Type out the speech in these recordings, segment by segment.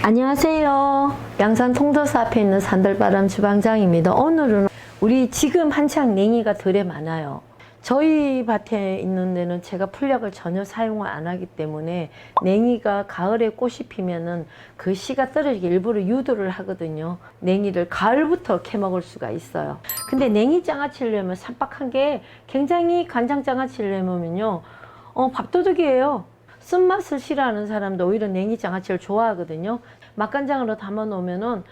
안녕하세요. 양산 통도사 앞에 있는 산들바람 주방장입니다. 오늘은 우리 지금 한창 냉이가 덜에 많아요. 저희 밭에 있는 데는 제가 풀약을 전혀 사용을 안 하기 때문에 냉이가 가을에 꽃이 피면은 그 씨가 떨어지게 일부러 유도를 하거든요. 냉이를 가을부터 캐먹을 수가 있어요. 근데 냉이 장아찌를 내면 쌈박한 게 굉장히 간장 장아찌를 내면요. 밥도둑이에요. 쓴맛을 싫어하는 사람도 오히려 냉이 장아찌를 좋아하거든요. 맛간장으로 담아 놓으면은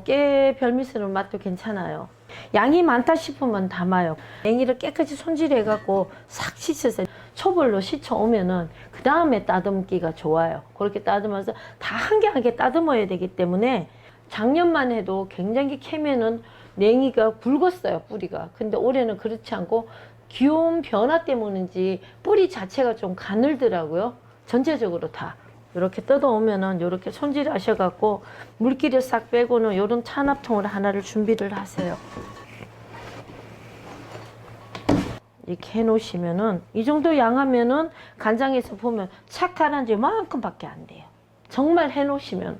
꽤 별미스러운 맛도 괜찮아요. 양이 많다 싶으면 담아요. 냉이를 깨끗이 손질해 갖고 싹 씻어서 초벌로 씻어 오면은 그 다음에 따듬기가 좋아요. 그렇게 따듬어서 다 한 개 한 개 따듬어야 되기 때문에 작년만 해도 굉장히 캐면은 냉이가 굵었어요, 뿌리가. 근데 올해는 그렇지 않고 기온 변화 때문인지 뿌리 자체가 좀 가늘더라고요. 전체적으로 다 이렇게 뜯어오면은 이렇게 손질하셔 갖고 물기를 싹 빼고는 이런 찬압통을 하나를 준비를 하세요. 이렇게 해 놓으시면은 이 정도 양하면은 간장에서 보면 착 가라앉은 이만큼밖에 안 돼요. 정말 해 놓으시면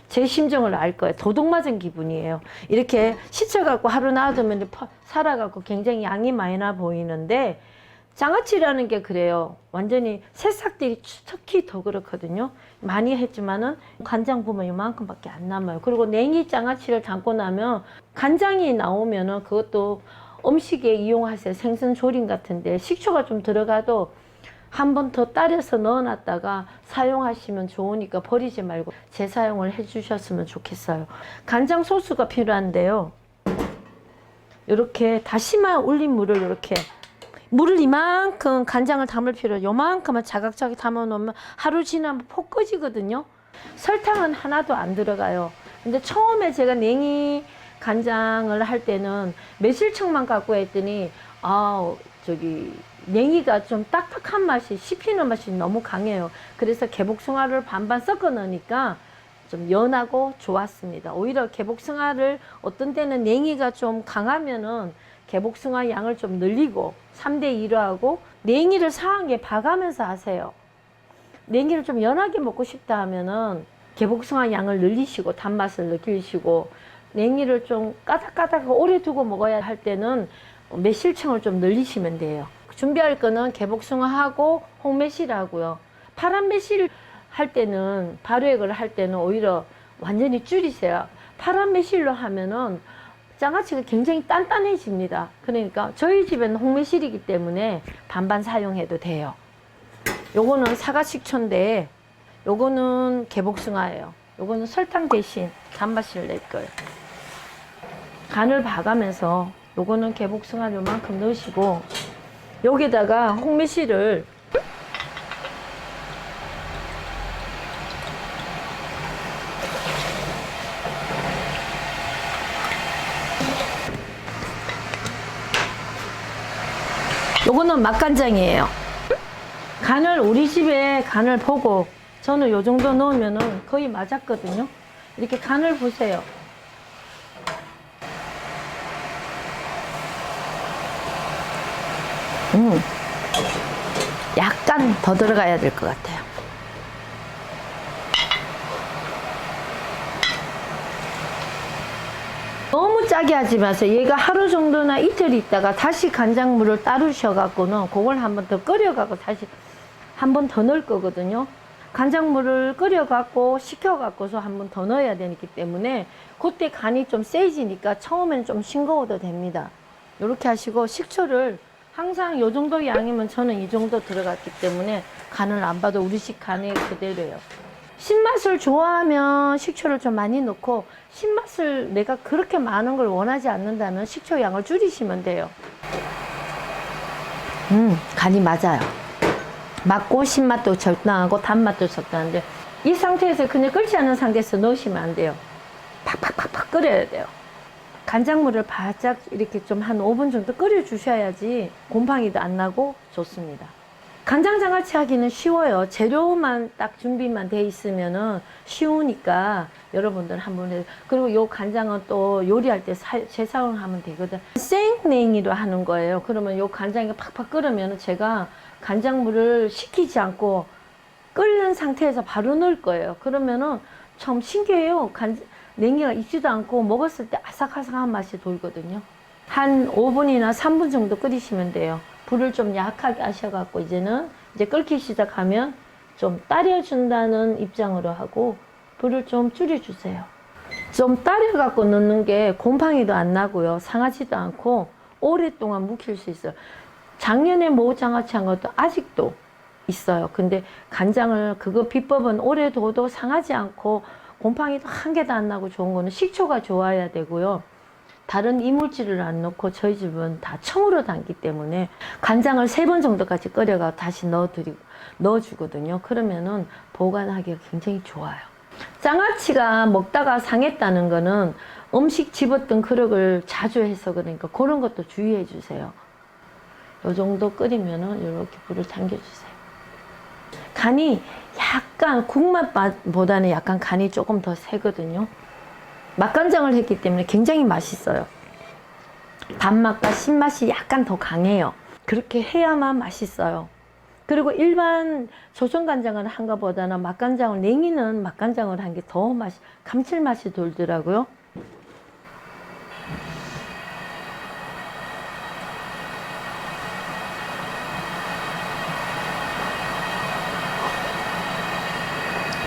제 심정을 알 거예요. 도둑 맞은 기분이에요. 이렇게 씻어갖고 하루 놔두면 살아갖고 굉장히 양이 많이 나 보이는데 장아찌라는 게 그래요. 완전히 새싹들이 특히 더 그렇거든요. 많이 했지만은 간장 보면 이만큼밖에 안 남아요. 그리고 냉이 장아찌를 담고 나면 간장이 나오면은 그것도 음식에 이용하세요. 생선 조림 같은데 식초가 좀 들어가도 한 번 더 따려서 넣어놨다가 사용하시면 좋으니까 버리지 말고 재사용을 해주셨으면 좋겠어요. 간장 소스가 필요한데요. 이렇게 다시마 올린 물을 이렇게 물을 이만큼 간장을 담을 필요 요만큼만 자각자각 담아 놓으면 하루 지나면 폭 꺼지거든요. 설탕은 하나도 안 들어가요. 근데 처음에 제가 냉이 간장을 할 때는 매실청만 갖고 했더니 냉이가 좀 딱딱한 맛이 씹히는 맛이 너무 강해요. 그래서 개복숭아를 반반 섞어 넣으니까 좀 연하고 좋았습니다. 오히려 개복숭아를 어떤 때는 냉이가 좀 강하면은 개복숭아 양을 좀 늘리고 3대2로 하고 냉이를 상하게 봐가면서 하세요. 냉이를 좀 연하게 먹고 싶다 하면은 개복숭아 양을 늘리시고 단맛을 느끼시고 냉이를 좀 까닥까닥 오래 두고 먹어야 할 때는 매실청을 좀 늘리시면 돼요. 준비할 거는 개복숭아하고 홍매실하고요. 파란 매실 할 때는 발효액을 할 때는 오히려 완전히 줄이세요. 파란 매실로 하면은 장아찌가 굉장히 단단해집니다. 그러니까 저희 집에는 홍매실이기 때문에 반반 사용해도 돼요. 요거는 사과 식초인데 요거는 개복숭아예요. 요거는 설탕 대신 단맛을 낼 거예요. 간을 봐가면서 요거는 개복숭아 요만큼 넣으시고 여기다가 홍매실을 요거는 맛간장이에요. 간을 우리 집에 간을 보고 저는 요 정도 넣으면은 거의 맞았거든요. 이렇게 간을 보세요. 약간 더 들어가야 될 것 같아요. 너무 짜게 하지 마세요. 얘가 하루 정도나 이틀 있다가 다시 간장물을 따르셔갖고는 그걸 한 번 더 끓여갖고 다시 한 번 더 넣을 거거든요. 간장물을 끓여갖고 식혀갖고서 한 번 더 넣어야 되기 때문에 그때 간이 좀 세지니까 처음에는 좀 싱거워도 됩니다. 이렇게 하시고 식초를 항상 요 정도 양이면 저는 이 정도 들어갔기 때문에 간을 안 봐도 우리식 간이 그대로예요. 신맛을 좋아하면 식초를 좀 많이 넣고 신맛을 내가 그렇게 많은 걸 원하지 않는다면 식초 양을 줄이시면 돼요. 간이 맞아요. 맞고 신맛도 적당하고 단맛도 적당한데 이 상태에서 그냥 끓지 않은 상태에서 넣으시면 안 돼요. 팍팍팍팍 끓여야 돼요. 간장물을 바짝 이렇게 좀 한 5분 정도 끓여 주셔야지 곰팡이도 안 나고 좋습니다. 간장 장아찌 하기는 쉬워요. 재료만 딱 준비만 돼 있으면은 쉬우니까 여러분들 한번 해요. 그리고 요 간장은 또 요리할 때 재사용하면 되거든. 생냉이로 하는 거예요. 그러면 요 간장이 팍팍 끓으면 제가 간장물을 식히지 않고 끓는 상태에서 바로 넣을 거예요. 그러면은 참 신기해요. 냉이가 익지도 않고 먹었을 때 아삭아삭한 맛이 돌거든요. 한 5분이나 3분 정도 끓이시면 돼요. 불을 좀 약하게 하셔갖고 이제는 이제 끓기 시작하면 좀 따려준다는 입장으로 하고 불을 좀 줄여주세요. 좀 따려갖고 넣는 게 곰팡이도 안 나고요. 상하지도 않고 오랫동안 묵힐 수 있어요. 작년에 모장아찌 한 것도 아직도 있어요. 근데 간장을 그거 비법은 오래 둬도 상하지 않고 곰팡이도 한 개도 안 나고 좋은 거는 식초가 좋아야 되고요. 다른 이물질을 안 넣고 저희 집은 다 청으로 담기 때문에 간장을 3번 정도까지 끓여가 다시 넣어주거든요. 그러면은 보관하기가 굉장히 좋아요. 장아찌가 먹다가 상했다는 거는 음식 집었던 그릇을 자주 해서 그러니까 그런 것도 주의해 주세요. 요 정도 끓이면은 이렇게 불을 당겨주세요. 간이 약간 국맛보다는 약간 간이 조금 더 세거든요. 맛간장을 했기 때문에 굉장히 맛있어요. 단맛과 신맛이 약간 더 강해요. 그렇게 해야만 맛있어요. 그리고 일반 조선간장을 한 것보다는 맛간장을, 냉이는 맛간장을 한 게 더 감칠맛이 돌더라고요.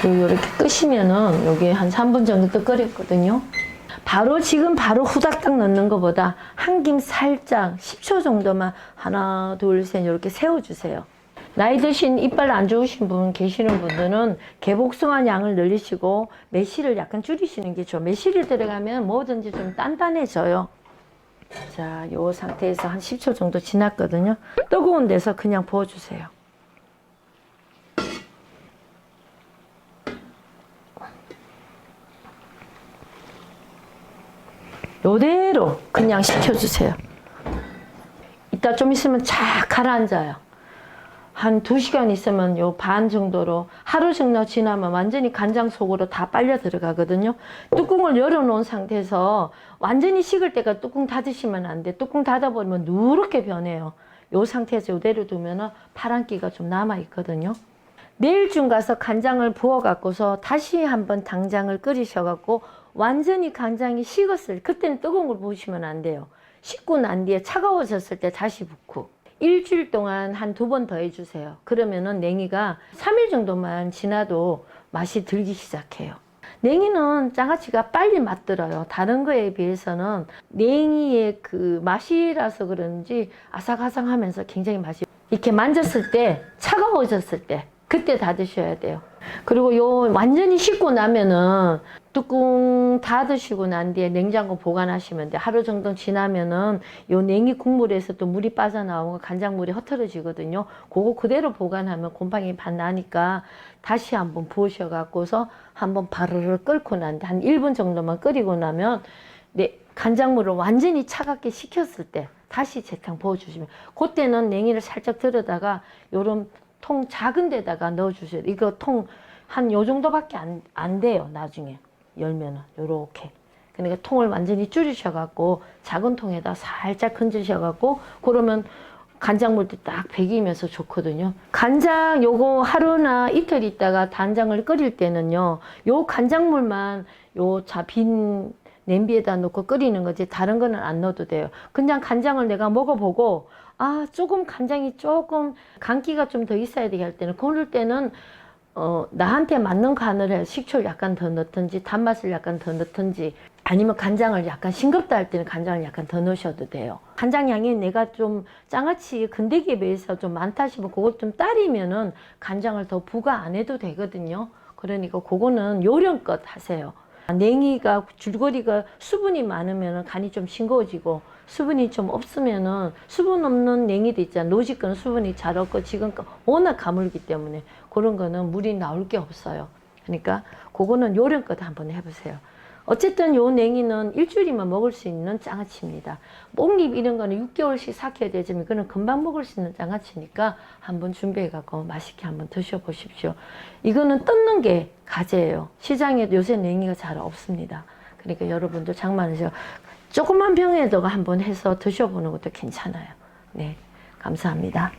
그리고 이렇게 끄시면은 여기 한 3분 정도 끓였거든요. 지금 바로 후닥닥 넣는 것보다 한 김 살짝 10초 정도만 하나, 둘, 셋 이렇게 세워주세요. 나이 드신 이빨 안 좋으신 분 계시는 분들은 개복숭아 양을 늘리시고 매실을 약간 줄이시는 게 좋아요. 매실이 들어가면 뭐든지 좀 단단해져요. 자, 이 상태에서 한 10초 정도 지났거든요. 뜨거운 데서 그냥 부어주세요. 요대로 그냥 식혀주세요. 이따 좀 있으면 쫙 가라앉아요. 한 2시간 있으면 요 반 정도로 하루 정도 지나면 완전히 간장 속으로 다 빨려 들어가거든요. 뚜껑을 열어놓은 상태에서 완전히 식을 때가 뚜껑 닫으시면 안 돼. 뚜껑 닫아버리면 누렇게 변해요. 요 상태에서 요대로 두면 파란기가 좀 남아있거든요. 내일쯤 가서 간장을 부어 갖고서 다시 한번 당장을 끓이셔 갖고 완전히 간장이 식었을 그때는 뜨거운 걸 부으시면 안 돼요. 식고 난 뒤에 차가워졌을 때 다시 붓고 일주일 동안 한 2번 더 해주세요. 그러면은 냉이가 3일 정도만 지나도 맛이 들기 시작해요. 냉이는 장아찌가 빨리 맛들어요. 다른 거에 비해서는 냉이의 그 맛이라서 그런지 아삭아삭하면서 굉장히 맛이 이렇게 만졌을 때 차가워졌을 때 그때 다 드셔야 돼요. 그리고 요 완전히 식고 나면은 뚜껑 닫으시고 난 뒤에 냉장고 보관하시면 돼요. 하루 정도 지나면은 요 냉이 국물에서 또 물이 빠져나오고 간장물이 흩어지거든요. 그거 그대로 보관하면 곰팡이 반 나니까 다시 한번 부으셔 갖고서 한번 바르르 끓고 난 뒤에 한 1분 정도만 끓이고 나면 간장물을 완전히 차갑게 식혔을 때 다시 재탕 부어주시면 그때는 냉이를 살짝 들여다가 요런 통 작은 데다가 넣어주세요. 이거 통 한 요 정도밖에 안 돼요. 나중에 열면은 요렇게. 그러니까 통을 완전히 줄이셔갖고 작은 통에다 살짝 건지셔갖고 그러면 간장물도 딱 배기면서 좋거든요. 간장 요거 하루나 이틀 있다가 간장을 끓일 때는요. 요 간장물만 빈 냄비에다 넣고 끓이는 거지 다른 거는 안 넣어도 돼요. 그냥 간장을 내가 먹어보고 조금 간장이 조금 간기가 좀 더 있어야 되게 할 때는 그럴 때는 나한테 맞는 간을 해서 식초를 약간 더 넣든지 단맛을 약간 더 넣든지 아니면 간장을 약간 싱겁다 할 때는 간장을 약간 더 넣으셔도 돼요. 간장 양이 내가 좀 장아찌 건더기에 비해서 좀 많다 싶으면 그걸 좀 따리면은 간장을 더 부과 안 해도 되거든요. 그러니까 그거는 요령껏 하세요. 냉이가 줄거리가 수분이 많으면 간이 좀 싱거워지고 수분이 좀 없으면은 수분 없는 냉이도 있잖아. 노지 거는 수분이 잘 없고 지금 거 워낙 가물기 때문에 그런 거는 물이 나올 게 없어요. 그러니까 그거는 요령껏 한번 해보세요. 어쨌든 요 냉이는 일주일이면 먹을 수 있는 장아찌입니다. 뽕잎 이런 거는 6개월씩 삭혀야 되지만 이거는 금방 먹을 수 있는 장아찌니까 한번 준비해 갖고 맛있게 한번 드셔보십시오. 이거는 뜯는 게 가제예요. 시장에 요새 냉이가 잘 없습니다. 그러니까 여러분들 장만하셔서 조그만 병에다가 한번 해서 드셔보는 것도 괜찮아요. 네, 감사합니다.